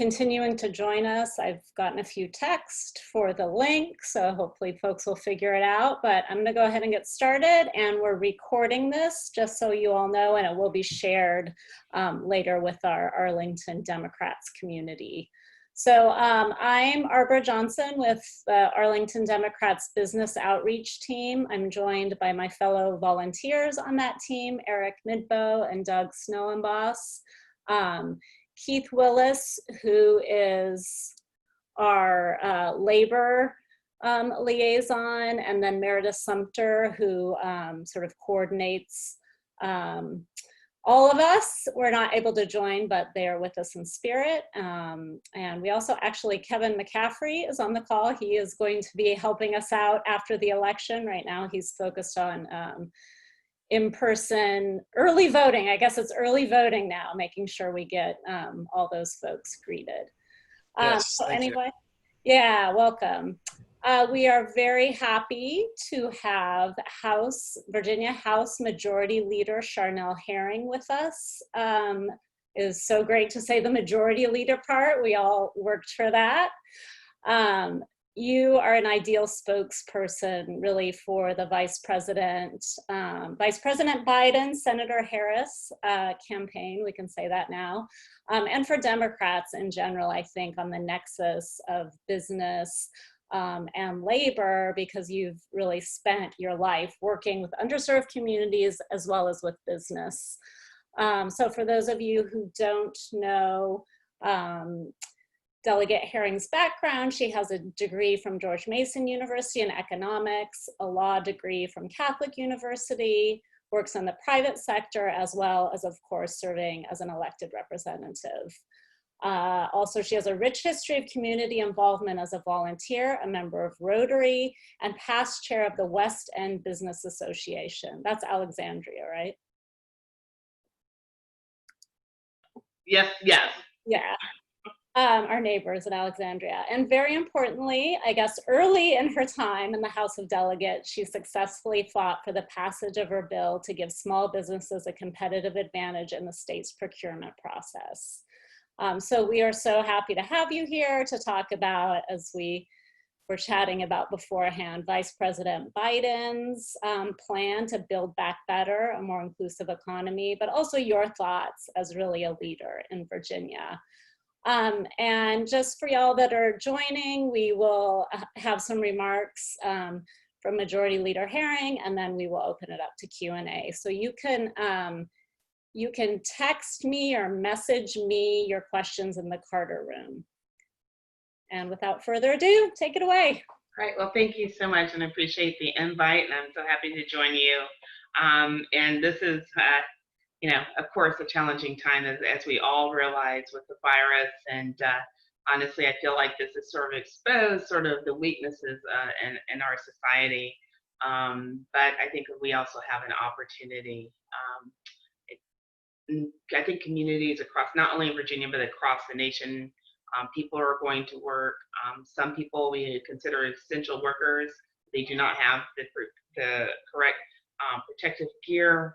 continuing to join us. I've gotten a few texts for the link, so hopefully folks will figure it out, but I'm gonna go ahead and get started, and we're recording this just so you all know, and it will be shared later with our Arlington Democrats community. So I'm Arbora Johnson with the Arlington Democrats Business Outreach Team. I'm joined by my fellow volunteers on that team, Eric Midbow and Doug Snowemboss. Keith Willis, who is our labor liaison, and then Meredith Sumter, who sort of coordinates all of us. We're not able to join, but they are with us in spirit. And we also Kevin McCaffrey is on the call. He is going to be helping us out after the election. Right now, he's focused on in-person early voting. I guess it's early voting now, making sure we get all those folks greeted. Yes, so anyway, yeah, welcome. We are very happy to have Virginia House Majority Leader Charniele Herring with us. It is so great to say the majority leader part. We all worked for that. You are an ideal spokesperson really for the Vice President Biden, Senator Harris campaign, we can say that now, and for Democrats in general, I think, on the nexus of business and labor, because you've really spent your life working with underserved communities as well as with business. So for those of you who don't know Delegate Herring's background, she has a degree from George Mason University in economics, a law degree from Catholic University, works in the private sector, as well as, of course, serving as an elected representative. Also, she has a rich history of community involvement as a volunteer, a member of Rotary, and past chair of the West End Business Association. That's Alexandria, right? Yes. Yeah. Our neighbors in Alexandria. And very importantly, I guess early in her time in the House of Delegates, she successfully fought for the passage of her bill to give small businesses a competitive advantage in the state's procurement process. So we are so happy to have you here to talk about, as we were chatting about beforehand, Vice President Biden's plan to build back better, a more inclusive economy, but also your thoughts as really a leader in Virginia. And just for y'all that are joining, we will have some remarks from Majority Leader Herring, and then we will open it up to Q&A. So you can text me or message me your questions in the Carter room. And without further ado, take it away. All right, well, thank you so much, and I appreciate the invite, and I'm so happy to join you. And this is, of course, a challenging time, as we all realize, with the virus. And honestly, I feel like this has sort of exposed sort of the weaknesses in our society. But I think we also have an opportunity. I think communities across, not only in Virginia, but across the nation, people are going to work. Some people we consider essential workers. They do not have the correct protective gear,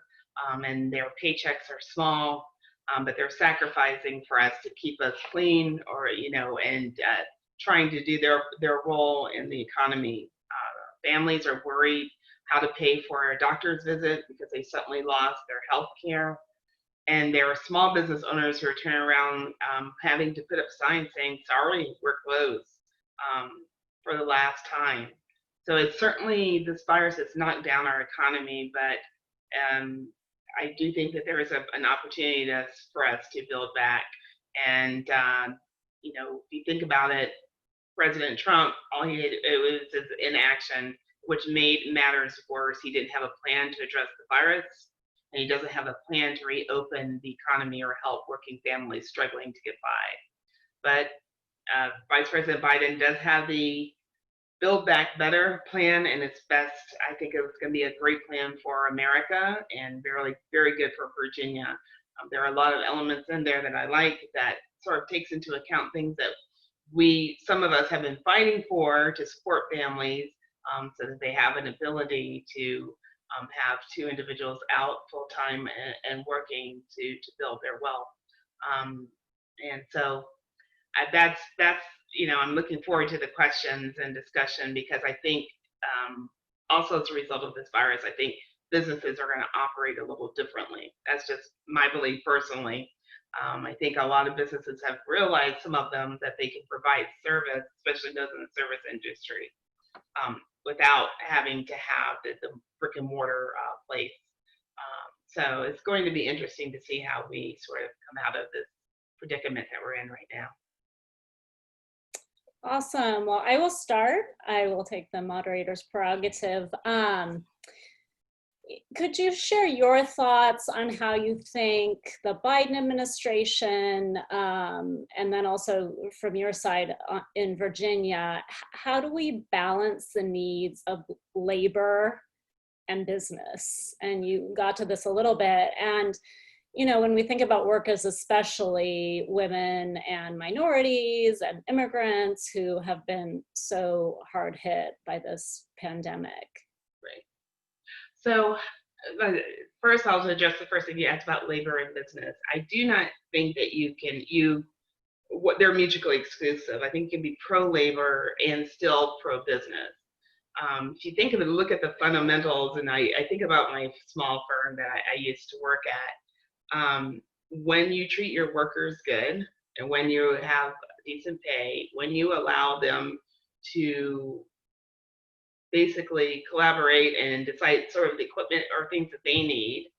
and their paychecks are small, but they're sacrificing for us to keep us clean, or and trying to do their role in the economy. Families are worried how to pay for a doctor's visit because they suddenly lost their health care. And there are small business owners who are turning around having to put up signs saying, sorry, we're closed for the last time. So it's certainly, this virus has knocked down our economy, but I do think that there is an opportunity for us to build back. And, if you think about it, President Trump, all he did, it was his inaction, which made matters worse. He didn't have a plan to address the virus, and he doesn't have a plan to reopen the economy or help working families struggling to get by. But Vice President Biden does have the Build Back Better plan, and it's best. I think it's going to be a great plan for America and very, very good for Virginia. There are a lot of elements in there that I like, that sort of takes into account things that some of us have been fighting for, to support families so that they have an ability to have two individuals out full time and working to build their wealth. And so that's I'm looking forward to the questions and discussion, because I think also as a result of this virus, I think businesses are going to operate a little differently. That's just my belief personally. I think a lot of businesses have realized, some of them, that they can provide service, especially those in the service industry, without having to have the brick and mortar place. So it's going to be interesting to see how we sort of come out of this predicament that we're in right now. Awesome. Well, I will start. I will take the moderator's prerogative. Could you share your thoughts on how you think the Biden administration, and then also from your side in Virginia, how do we balance the needs of labor and business? And you got to this a little bit. And when we think about workers, especially women and minorities and immigrants who have been so hard hit by this pandemic. Right. So first, I'll address the first thing you asked about labor and business. I do not think that they're mutually exclusive. I think you can be pro-labor and still pro-business. If you think of it, look at the fundamentals, and I think about my small firm that I used to work at. When you treat your workers good, and when you have decent pay, when you allow them to basically collaborate and decide sort of the equipment or things that they need,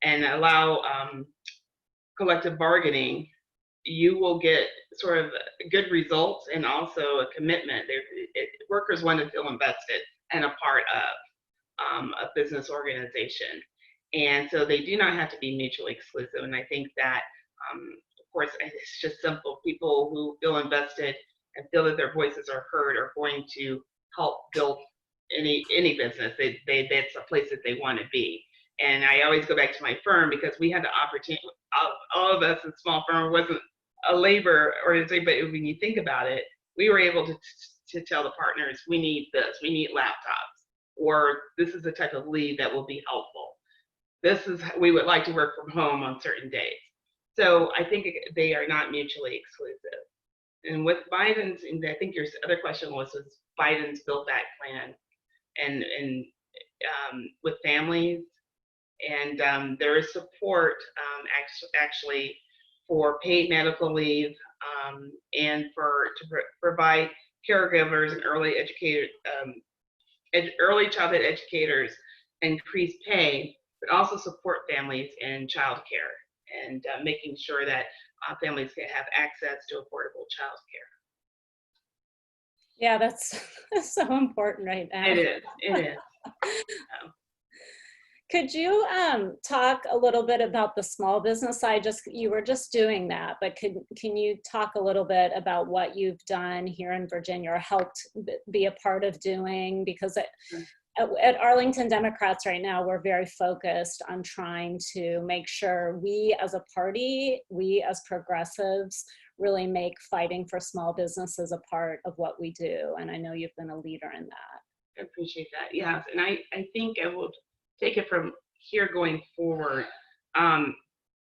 and allow collective bargaining, you will get sort of good results and also a commitment. Workers want to feel invested and a part of a business organization. And so they do not have to be mutually exclusive. And I think that, of course, it's just simple. People who feel invested and feel that their voices are heard are going to help build any business. That's a place that they want to be. And I always go back to my firm, because we had the opportunity, all of us in small firm wasn't a labor organization, but when you think about it, we were able to tell the partners, we need this, we need laptops, or this is the type of leave that will be helpful. We would like to work from home on certain days. So I think they are not mutually exclusive. And with Biden's, and I think your other question was Biden's Build Back plan, and with families, and there is support actually for paid medical leave, and to provide caregivers and early childhood educators increased pay, but also support families in childcare, and making sure that families can have access to affordable childcare. Yeah, that's so important right now. It is. Could you talk a little bit about the small business side? You were just doing that, but can you talk a little bit about what you've done here in Virginia, or helped be a part of doing? Because at Arlington Democrats right now, we're very focused on trying to make sure we as a party, we as progressives, really make fighting for small businesses a part of what we do. And I know you've been a leader in that. I appreciate that. Yes, and I think I will take it from here going forward.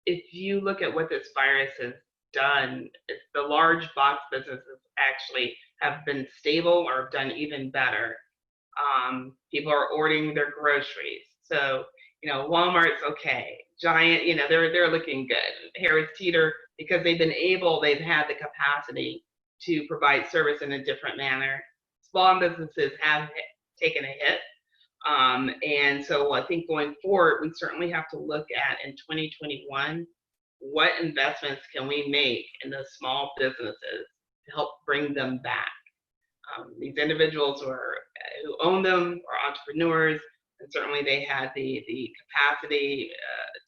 If you look at what this virus has done, the large box businesses actually have been stable or have done even better. People are ordering their groceries. So, Walmart's okay. Giant, they're looking good. Harris Teeter, because they've had the capacity to provide service in a different manner. Small businesses have taken a hit. And so I think going forward, we certainly have to look at, in 2021, what investments can we make in those small businesses to help bring them back. These individuals who own them are entrepreneurs, and certainly they had the capacity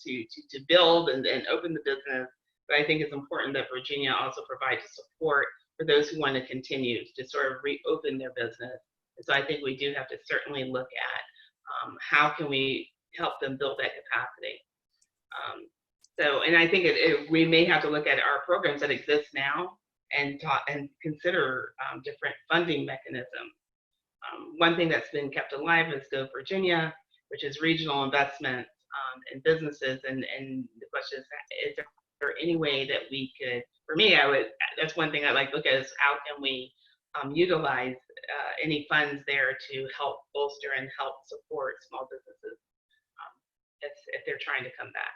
to build and open the business. But I think it's important that Virginia also provides support for those who want to continue to sort of reopen their business. And so I think we do have to certainly look at how can we help them build that capacity. And I think we may have to look at our programs that exist now and consider different funding mechanisms. One thing that's been kept alive is Go Virginia, which is regional investment in businesses. And the question is there there any way that we could, for me, that's one thing I'd like to look at is how can we utilize any funds there to help bolster and help support small businesses if they're trying to come back.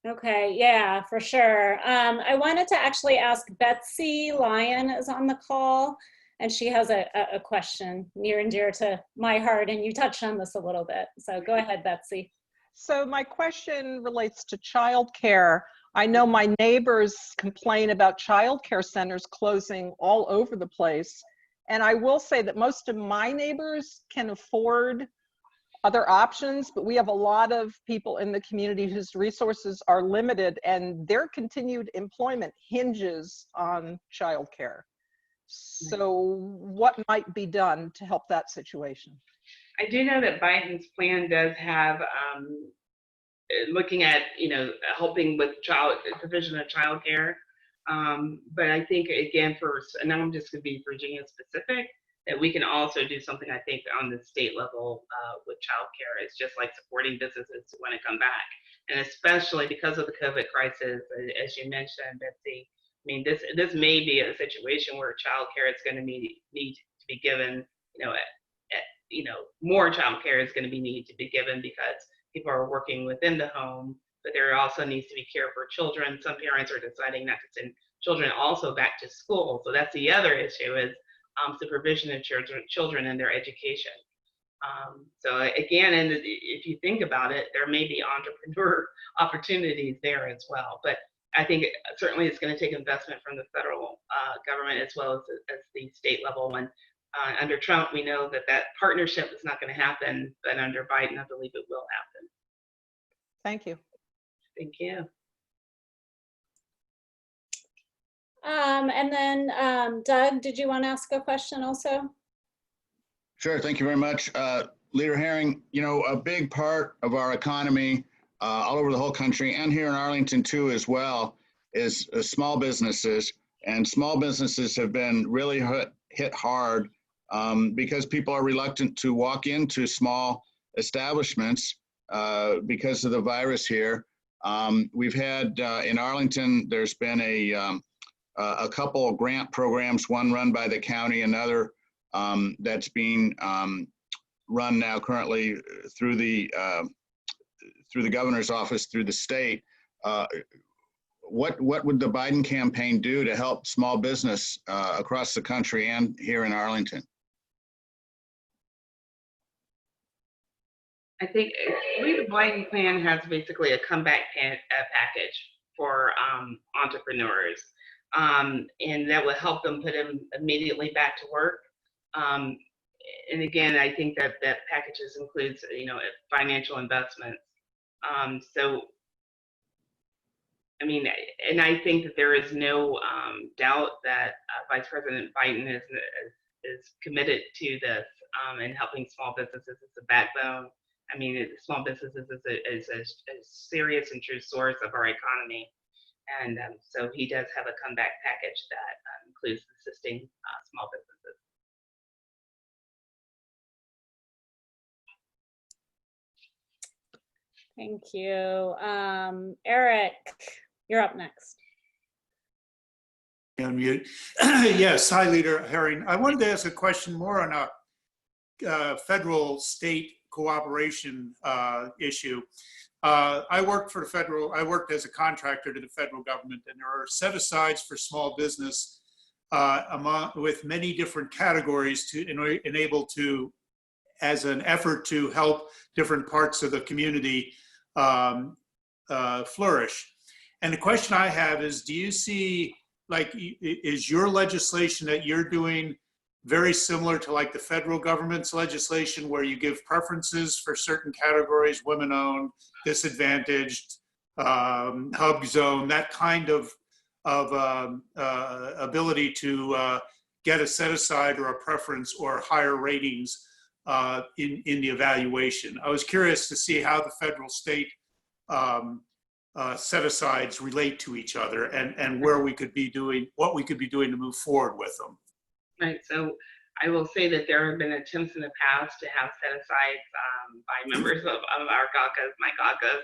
Okay, yeah, for sure. I wanted to actually ask Betsy Lyon is on the call, and she has a question near and dear to my heart, and you touched on this a little bit. So go ahead, Betsy. So my question relates to childcare. I know my neighbors complain about childcare centers closing all over the place. And I will say that most of my neighbors can afford other options, but we have a lot of people in the community whose resources are limited, and their continued employment hinges on childcare. So what might be done to help that situation? I do know that Biden's plan does have looking at, helping with provision of childcare. But I think again, and I'm just going to be Virginia specific, that we can also do something, I think, on the state level with childcare. It's just like supporting businesses who want to come back. And especially because of the COVID crisis, as you mentioned, Betsy, I mean, this may be a situation where childcare is going to need to be given, more childcare is going to be needed to be given because people are working within the home, but there also needs to be care for children. Some parents are deciding not to send children also back to school. So that's the other issue is supervision of children and their education. So again, and if you think about it, there may be entrepreneur opportunities there as well. But I think certainly it's going to take investment from the federal government as well as the state level. And under Trump, we know that partnership is not going to happen, but under Biden, I believe it will happen. Thank you. Thank you. And then Doug, did you want to ask a question also? Sure, thank you very much. Leader Herring, a big part of our economy all over the whole country and here in Arlington too as well is small businesses. And small businesses have been really hit hard because people are reluctant to walk into small establishments because of the virus here. We've had in Arlington, there's been a couple of grant programs, one run by the county, another that's being run now currently through the governor's office, through the state. What would the Biden campaign do to help small business across the country and here in Arlington? I think the Biden plan has basically a comeback package for entrepreneurs. And that will help them put them immediately back to work. And again, I think that packages includes, financial investments. So, I mean, and I think that there is no doubt that Vice President Biden is committed to this and helping small businesses as a backbone. I mean, small businesses is a serious and true source of our economy. And so he does have a comeback package that includes assisting small businesses. Thank you. Eric, you're up next. Unmute. Yes, hi, Leader Herring. I wanted to ask a question more on a federal-state cooperation issue. I worked as a contractor to the federal government, and there are set-asides for small business with many different categories to enable to, as an effort to help different parts of the community flourish. And the question I have is, do you see, is your legislation that you're doing very similar to like the federal government's legislation where you give preferences for certain categories, women-owned, disadvantaged, hub zone, that kind of ability to get a set-aside or a preference or higher ratings in the evaluation? I was curious to see how the federal-state set-asides relate to each other and where we could be doing, what we could be doing to move forward with them. Right, so I will say that there have been attempts in the past to have set-asides by members of our caucus, my caucus,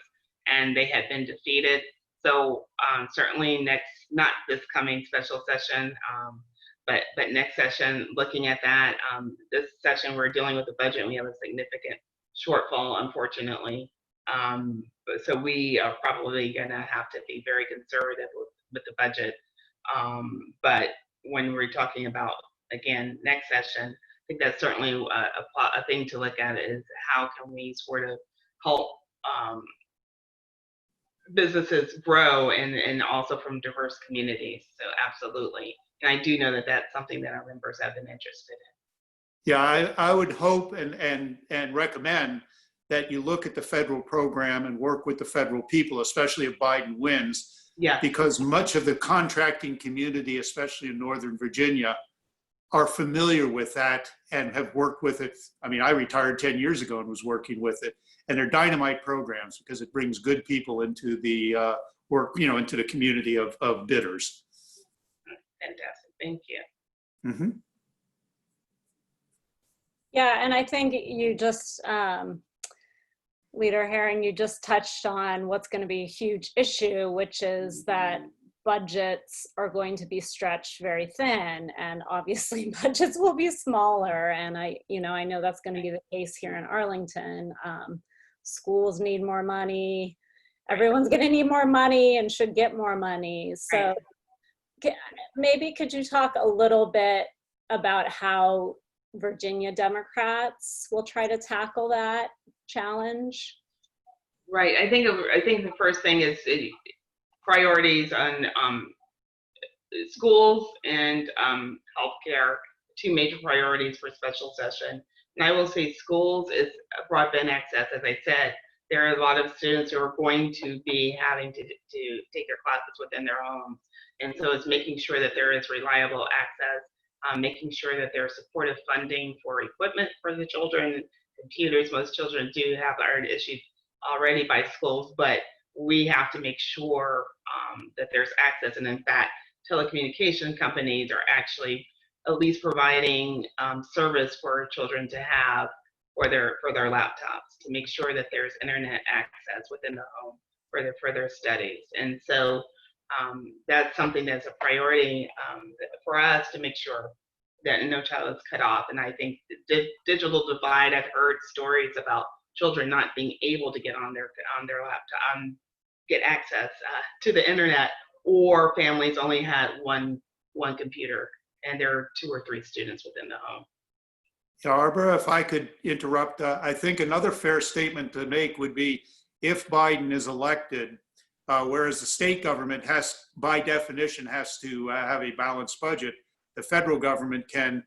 and they had been defeated. So certainly not this coming special session, but next session, looking at that. This session, we're dealing with the budget, and we have a significant shortfall, unfortunately. So we are probably going to have to be very conservative with the budget. But when we're talking about, again, next session, I think that's certainly a thing to look at, is how can we sort of help businesses grow, and also from diverse communities. So absolutely. And I do know that that's something that our members have been interested in. Yeah, I would hope and recommend that you look at the federal program and work with the federal people, especially if Biden wins. Yeah. Because much of the contracting community, especially in Northern Virginia, are familiar with that and have worked with it. I mean, I retired 10 years ago and was working with it, and they're dynamite programs because it brings good people into the work, into the community of bidders. Fantastic, thank you. Mm-hmm. Yeah, and I think you just, Leader Herring, you just touched on what's going to be a huge issue, which is that budgets are going to be stretched very thin, and obviously budgets will be smaller. And I know that's going to be the case here in Arlington. Schools need more money. Everyone's going to need more money and should get more money. So maybe could you talk a little bit about how Virginia Democrats will try to tackle that challenge? Right. I think the first thing is priorities on schools and healthcare, two major priorities for special session. And I will say schools is broadband access. As I said, there are a lot of students who are going to be having to take their classes within their homes. And so it's making sure that there is reliable access, making sure that there's supportive funding for equipment for the children, computers. Most children do have are issued already by schools, but we have to make sure that there's access. And in fact, telecommunication companies are actually at least providing service for children to have for their laptops, to make sure that there's internet access within the home for their studies. And so that's something that's a priority for us, to make sure that no child is cut off. And I think the digital divide, I've heard stories about children not being able to get on their laptop, get access to the internet, or families only had one computer and there are 2 or 3 students within the home. Yeah, Arbora, if I could interrupt, I think another fair statement to make would be, if Biden is elected, whereas the state government has, by definition, has to have a balanced budget, the federal government can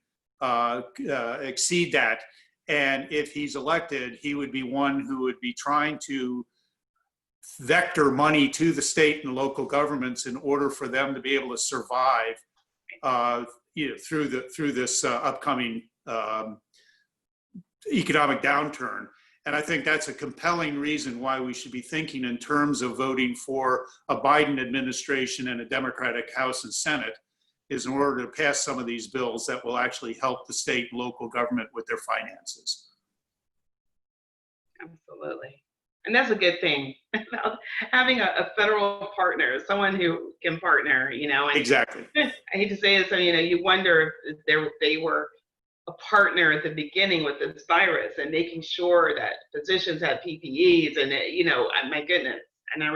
exceed that. And if he's elected, he would be one who would be trying to vector money to the state and local governments in order for them to be able to survive through this upcoming economic downturn. And I think that's a compelling reason why we should be thinking in terms of voting for a Biden administration and a Democratic House and Senate, is in order to pass some of these bills that will actually help the state and local government with their finances. Absolutely. And that's a good thing, having a federal partner, someone who can partner, and Exactly. I hate to say this, you wonder if they were a partner at the beginning with this virus and making sure that physicians had PPEs and, my goodness. And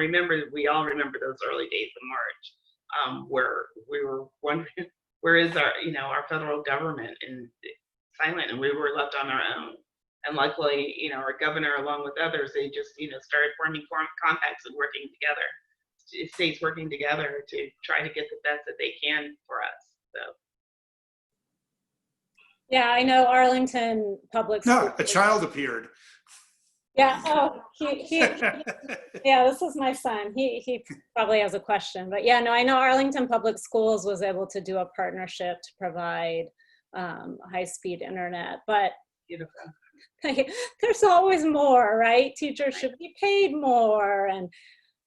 we all remember those early days of March, where we were wondering, where is our federal government, and silent, and we were left on our own. And luckily, our governor, along with others, they just, started forming contacts and working together, states working together to try to get the best that they can for us. So. Yeah, I know Arlington Public Schools. No, a child appeared. Yeah. Oh, yeah. This is my son. He probably has a question, but yeah, no, I know Arlington Public Schools was able to do a partnership to provide high-speed internet, but Beautiful. There's always more, right? Teachers should be paid more, and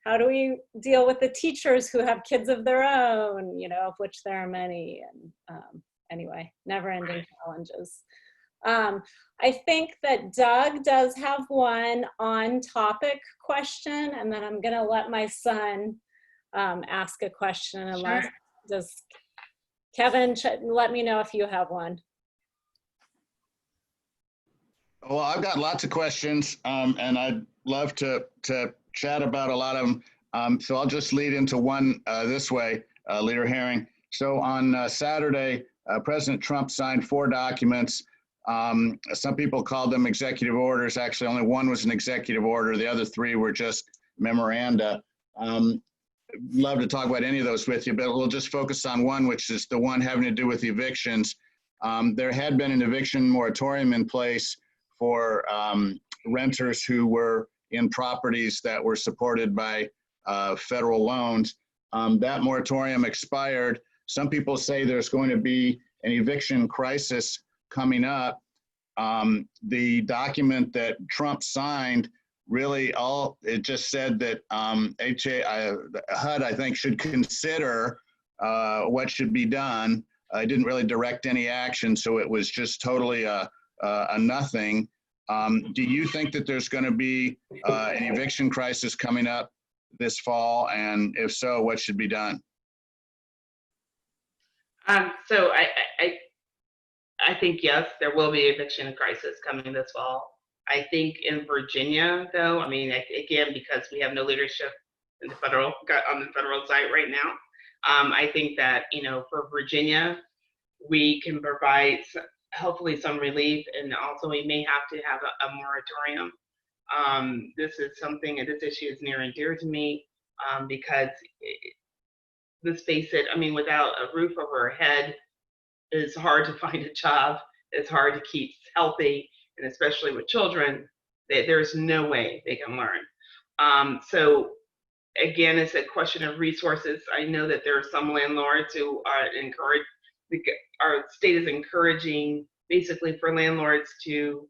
how do we deal with the teachers who have kids of their own, of which there are many, and anyway, never-ending challenges. I think that Doug does have one on-topic question, and then I'm going to let my son ask a question unless, Sure. does Kevin, let me know if you have one. Well, I've got lots of questions, and I'd love to chat about a lot of them. So I'll just lead into one this way, Leader Herring. So on Saturday, President Trump signed 4 documents. Some people called them executive orders. Actually, only one was an executive order. The other 3 were just memoranda. Love to talk about any of those with you, but we'll just focus on one, which is the one having to do with evictions. There had been an eviction moratorium in place for renters who were in properties that were supported by federal loans. That moratorium expired. Some people say there's going to be an eviction crisis coming up. The document that Trump signed really it just said that HUD, I think, should consider what should be done. It didn't really direct any action, so it was just totally a nothing. Do you think that there's going to be an eviction crisis coming up this fall? And if so, what should be done? So I think, yes, there will be eviction crisis coming this fall. I think in Virginia, though, I mean, again, because we have no leadership in the on the federal side right now, I think that, for Virginia, we can provide hopefully some relief, and also we may have to have a moratorium. This is something, and this issue is near and dear to me, because let's face it, I mean, without a roof over our head, it's hard to find a job. It's hard to keep healthy, and especially with children, there's no way they can learn. So again, it's a question of resources. I know that there are some landlords who are our state is encouraging basically for landlords to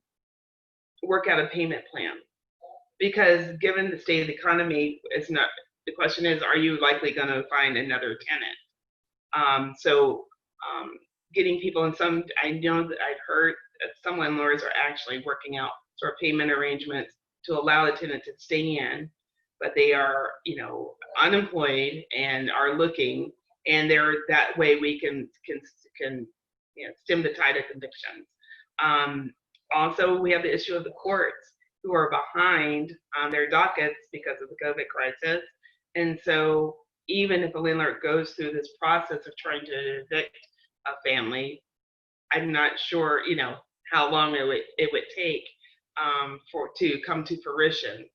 work out a payment plan, because given the state of the economy, the question is, are you likely going to find another tenant? Getting people I know that I've heard that some landlords are actually working out sort of payment arrangements to allow the tenant to stay in, but they are, unemployed and are looking, and that way we can stem the tide of convictions. Also, we have the issue of the courts who are behind on their dockets because of the COVID crisis. And so even if a landlord goes through this process of trying to evict a family, I'm not sure, how long it would take to come to fruition.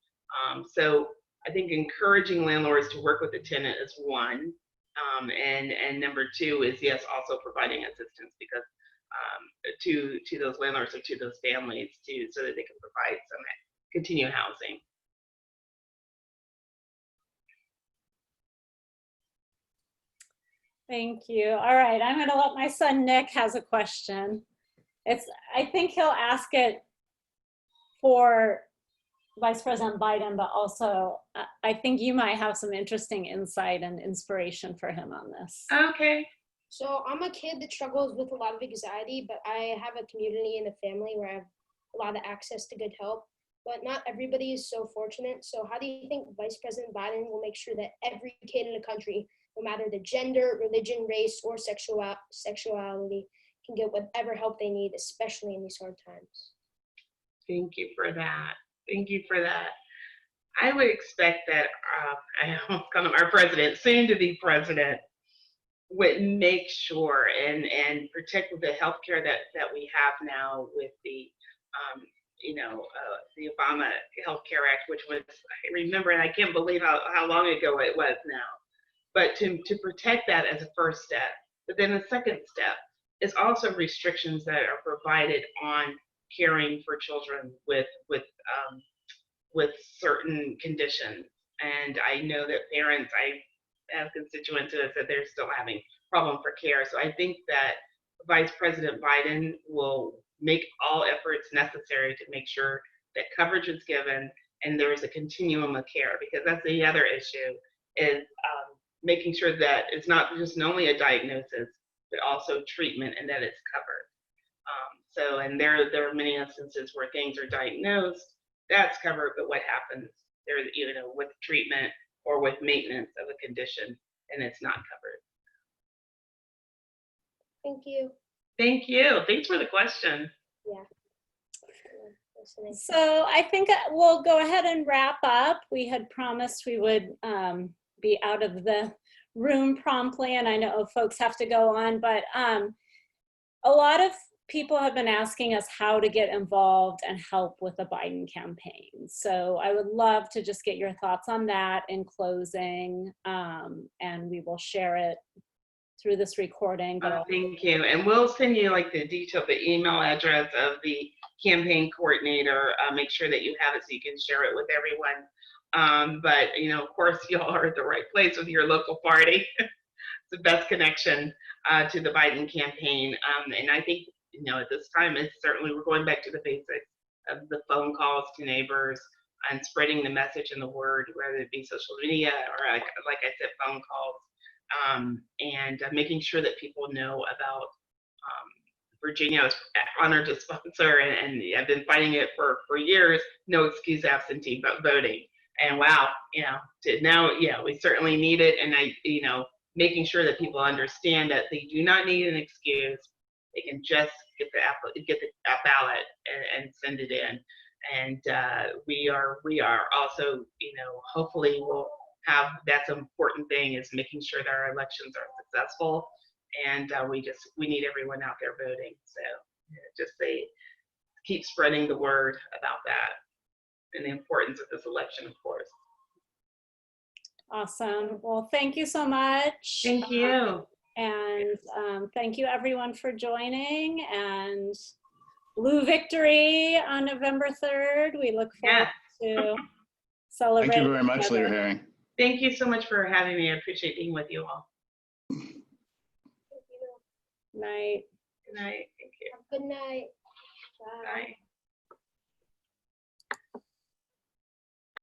So I think encouraging landlords to work with the tenant is one. And number 2 is, yes, also providing assistance because to those landlords or to those families so that they can provide some continued housing. Thank you. All right, I'm going to let my son Nick has a question. I think he'll ask it for Vice President Biden, but also I think you might have some interesting insight and inspiration for him on this. Okay. So I'm a kid that struggles with a lot of anxiety, but I have a community and a family where I have a lot of access to good help, but not everybody is so fortunate. So how do you think Vice President Biden will make sure that every kid in the country, no matter the gender, religion, race, or sexuality, can get whatever help they need, especially in these hard times? Thank you for that. Thank you for that. I would expect that I almost call him our president, soon to be president, would make sure and protect the healthcare that we have now with the Obama Health Care Act, which was, I remember, and I can't believe how long ago it was now. But to protect that as a first step. But then the second step is also restrictions that are provided on caring for children with certain conditions. And I know that parents, I have constituents that said they're still having problem for care. So I think that Vice President Biden will make all efforts necessary to make sure that coverage is given and there is a continuum of care, because that's the other issue, is making sure that it's not just only a diagnosis, but also treatment, and that it's covered. And there are many instances where things are diagnosed, that's covered, but what happens there, with treatment or with maintenance of a condition, and it's not covered. Thank you. Thank you. Thanks for the question. Yeah. Listening. So I think we'll go ahead and wrap up. We had promised we would be out of the room promptly, and I know folks have to go on, but a lot of people have been asking us how to get involved and help with the Biden campaign. So I would love to just get your thoughts on that in closing, and we will share it through this recording. But Thank you. And we'll send you like the detail, the email address of the campaign coordinator. Make sure that you have it so you can share it with everyone. But, you know, of course, y'all are at the right place with your local party. It's the best connection to the Biden campaign. And I think, you know, at this time, it's certainly, we're going back to the basics of the phone calls to neighbors and spreading the message and the word, whether it be social media or, like I said, phone calls. And making sure that people know about Virginia. I was honored to sponsor, and I've been fighting it for years, no excuse absentee voting. And wow, you know, now, yeah, we certainly need it. And you know, making sure that people understand that they do not need an excuse. They can just get the ballot and send it in. And we are also, you know, hopefully we'll have, that's an important thing, is making sure that our elections are successful, and we need everyone out there voting. So just keep spreading the word about that and the importance of this election, of course. awesome. Well, thank you so much. Thank you. And thank you everyone for joining, and blue victory on November 3rd. We look forward to celebrating. Thank you very much, together. Leader Herring. Thank you so much for having me. I appreciate being with you all. Thank you. Night. Good night. Thank you. Have a good night. Bye. Bye.